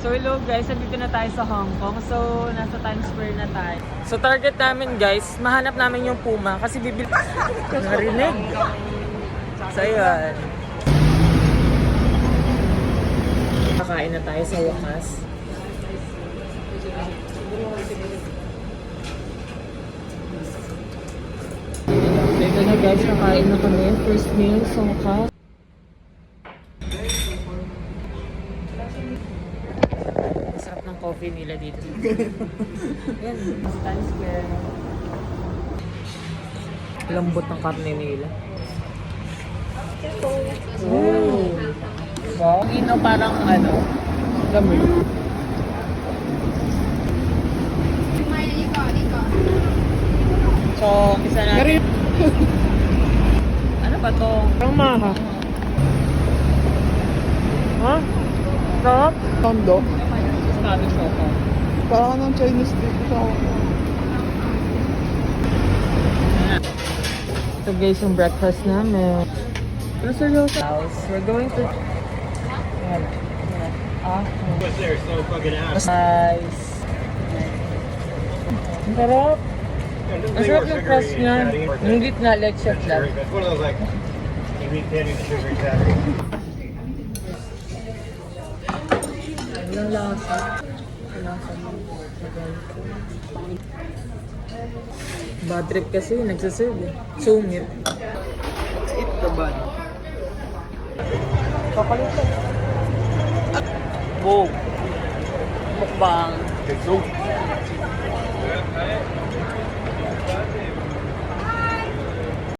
So hello guys, nandito na tayo sa Hong Kong. So nasa Times Square na tayo. So target namin guys, mahanap namin yung Puma kasi bibili. Narinig. So yun. Kakain na tayo sa wakas. Ito na guys, nakain na kami. First meal sa wakas. Sarap ng coffee nila dito. Yan, Times Square. Lambot ng karne nila. Oh. Wow. Ino parang ano, gamay. So, isa natin. Ano ba to? Parang maha. Ha? Sarap? Tondo. Sabi ko ko. Parang ng Chinese dito sa Ito guys yung breakfast namin. Pero seryoso. We're going to... What's there? So fucking ass. Nice. Ang sarap. Ang sarap yung crust niya. Yung gitna, like chef lang. It's one of those like you eat candy with sugary battery. Walang lasa. Lasa mo. Bad trip kasi, nagsaserve eh. Sumir. Let's eat the bun. Kakalitan. Wow. Mukbang. Good soup.